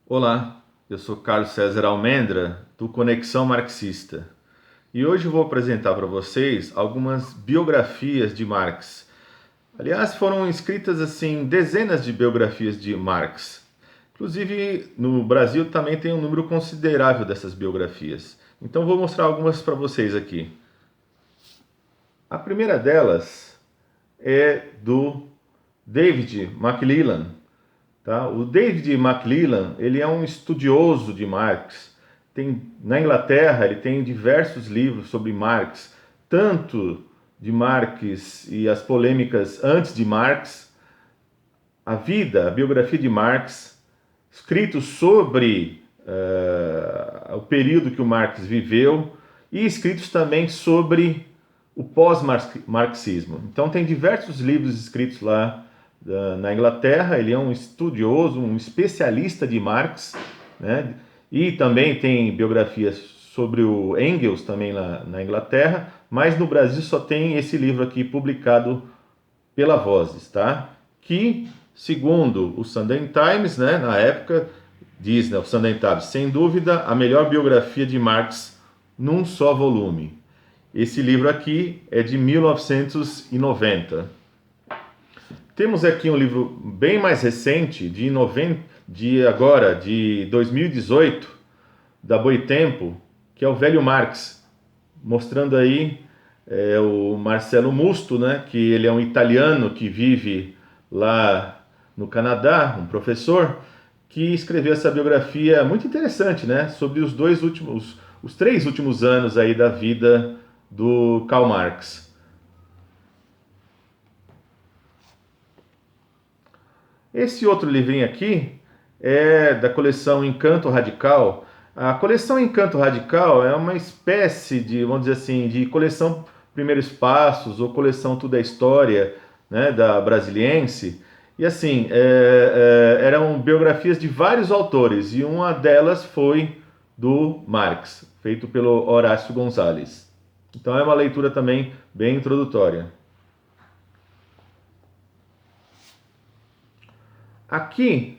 Olá, eu sou Carlos César Almendra, do Conexão Marxista. E hoje eu vou apresentar para vocês algumas biografias de Marx. Aliás, foram escritas assim dezenas de biografias de Marx. Inclusive, no Brasil também tem um número considerável dessas biografias. Então vou mostrar algumas para vocês aqui. A primeira delas é do David McClellan. Tá? O David McClellan, ele é um estudioso de Marx. Na Inglaterra, ele tem diversos livros sobre Marx, tanto de Marx e as polêmicas antes de Marx, a vida, a biografia de Marx, escritos sobre o período que o Marx viveu e escritos também sobre o pós-marxismo. Então tem diversos livros escritos lá na Inglaterra. Ele é um estudioso, um especialista de Marx, né? E também tem biografias sobre o Engels também lá na Inglaterra, mas no Brasil só tem esse livro aqui publicado pela Vozes, tá? Que, segundo o Sunday Times, né, na época, diz, né, o Sunday Times, sem dúvida, a melhor biografia de Marx num só volume. Esse livro aqui é de 1990. Temos aqui um livro bem mais recente, de 2018, da Boitempo, que é o Velho Marx, mostrando aí o Marcelo Musto, né, que ele é um italiano que vive lá no Canadá, um professor, que escreveu essa biografia muito interessante, né, sobre os 3 últimos anos aí da vida do Karl Marx. Esse outro livrinho aqui é da coleção Encanto Radical. A coleção Encanto Radical é uma espécie de, vamos dizer assim, de coleção Primeiros Passos ou coleção Tudo é História, né, da Brasiliense. E assim, eram biografias de vários autores e uma delas foi do Marx, feito pelo Horácio Gonzalez. Então é uma leitura também bem introdutória. Aqui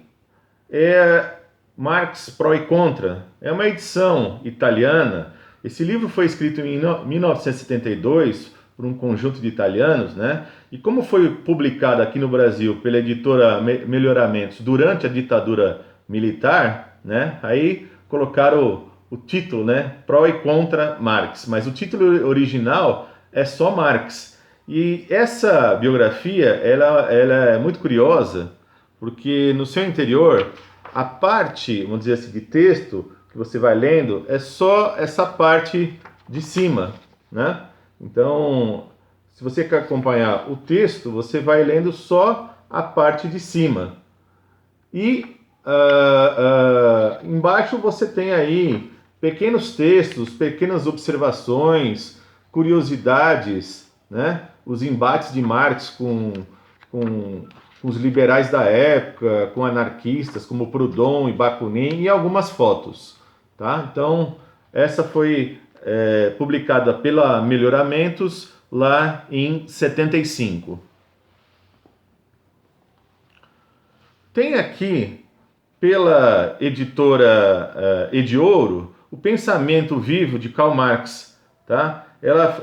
é Marx Pro e Contra. É uma edição italiana. Esse livro foi escrito em 1972 por um conjunto de italianos, né? E como foi publicado aqui no Brasil pela editora Melhoramentos durante a ditadura militar, né? Aí colocaram o título, né? Pro e Contra Marx. Mas o título original é só Marx. E essa biografia, ela é muito curiosa, porque no seu interior, a parte, vamos dizer assim, de texto que você vai lendo é só essa parte de cima, né? Então, se você quer acompanhar o texto, você vai lendo só a parte de cima. E embaixo você tem aí pequenos textos, pequenas observações, curiosidades, né? Os embates de Marx com os liberais da época, com anarquistas como Proudhon e Bakunin e algumas fotos. Tá? Então, essa foi publicada pela Melhoramentos lá em 75. Tem aqui, pela editora Ediouro, o Pensamento Vivo de Karl Marx. Tá?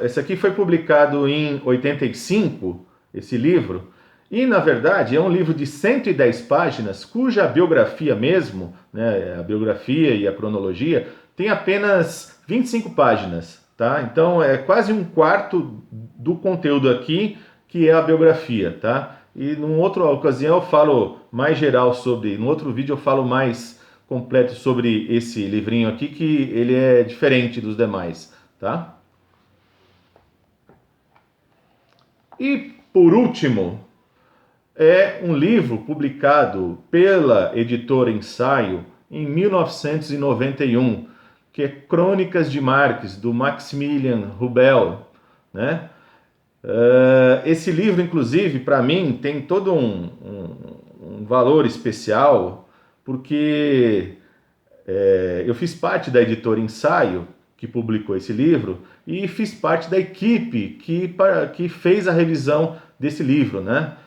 Esse aqui foi publicado em 85, esse livro, e na verdade é um livro de 110 páginas, cuja biografia mesmo, né, a biografia e a cronologia, tem apenas 25 páginas. Tá? Então é quase um quarto do conteúdo aqui que é a biografia. Tá? E numa outra ocasião eu falo mais geral sobre, no outro vídeo eu falo mais completo sobre esse livrinho aqui, que ele é diferente dos demais, tá? E por último, é um livro publicado pela editora Ensaio em 1991, que é Crônicas de Marx, do Maximilian Rubel, né? Esse livro, inclusive, para mim, tem todo um valor especial, porque eu fiz parte da editora Ensaio, que publicou esse livro, e fiz parte da equipe que fez a revisão desse livro, né?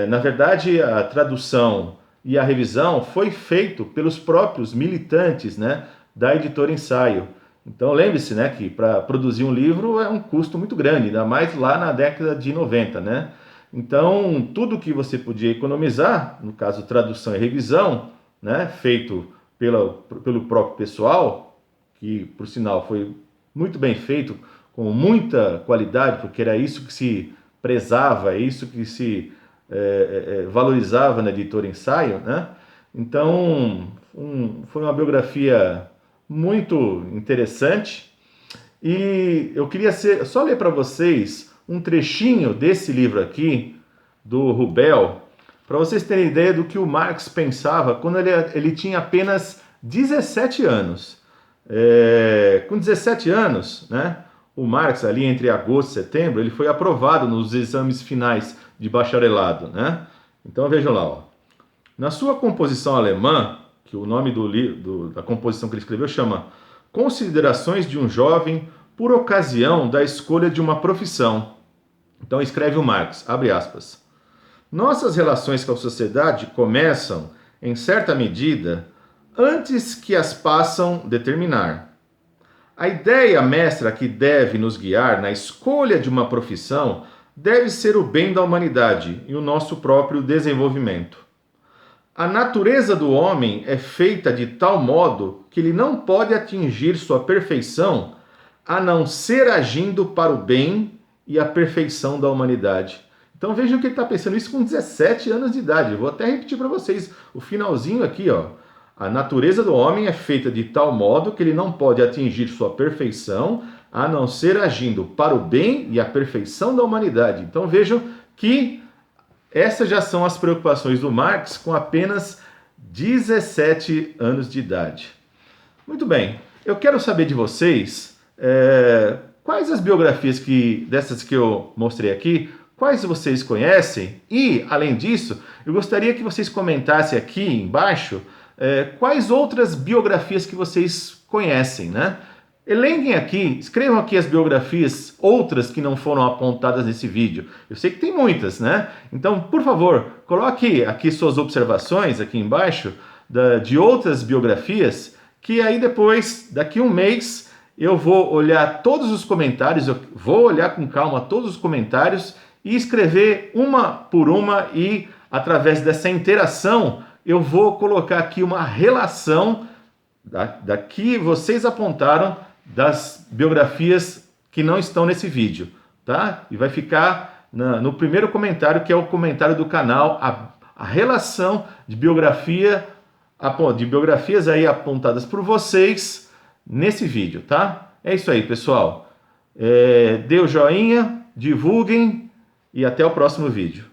Na verdade, a tradução e a revisão foi feito pelos próprios militantes, né, da editora Ensaio. Então lembre-se, né, que para produzir um livro é um custo muito grande, ainda mais lá na década de 90, né? Então tudo que você podia economizar, no caso tradução e revisão, né, feito pelo próprio pessoal, que por sinal foi muito bem feito, com muita qualidade, porque era isso que se prezava, é isso que se valorizava na editora Ensaio, né? Então foi uma biografia muito interessante e eu queria só ler para vocês um trechinho desse livro aqui, do Rubel, para vocês terem ideia do que o Marx pensava quando ele tinha apenas 17 anos. Com 17 anos, né, o Marx, ali entre agosto e setembro, ele foi aprovado nos exames finais de bacharelado, né? Então vejam lá, ó. Na sua composição alemã, que o nome da composição que ele escreveu chama Considerações de um Jovem por ocasião da escolha de uma profissão. Então escreve o Marx, abre aspas. Nossas relações com a sociedade começam, em certa medida, antes que as passam determinar. A ideia mestra que deve nos guiar na escolha de uma profissão deve ser o bem da humanidade e o nosso próprio desenvolvimento. A natureza do homem é feita de tal modo que ele não pode atingir sua perfeição a não ser agindo para o bem e a perfeição da humanidade. Então vejam que ele está pensando isso com 17 anos de idade. Eu vou até repetir para vocês o finalzinho aqui, ó. A natureza do homem é feita de tal modo que ele não pode atingir sua perfeição a não ser agindo para o bem e a perfeição da humanidade. Então vejam que essas já são as preocupações do Marx com apenas 17 anos de idade. Muito bem, eu quero saber de vocês quais as biografias dessas que eu mostrei aqui, quais vocês conhecem e, além disso, eu gostaria que vocês comentassem aqui embaixo quais outras biografias que vocês conhecem, né? Elenquem aqui, escrevam aqui as biografias, outras que não foram apontadas nesse vídeo. Eu sei que tem muitas, né? Então, por favor, coloque aqui suas observações aqui embaixo de outras biografias, que aí depois, daqui um mês, eu vou olhar todos os comentários, eu vou olhar com calma todos os comentários e escrever uma por uma e, através dessa interação, eu vou colocar aqui uma relação daqui vocês apontaram das biografias que não estão nesse vídeo, tá? E vai ficar no primeiro comentário, que é o comentário do canal, a relação de biografias aí apontadas por vocês nesse vídeo, tá? É isso aí, pessoal. Dê o joinha, divulguem e até o próximo vídeo.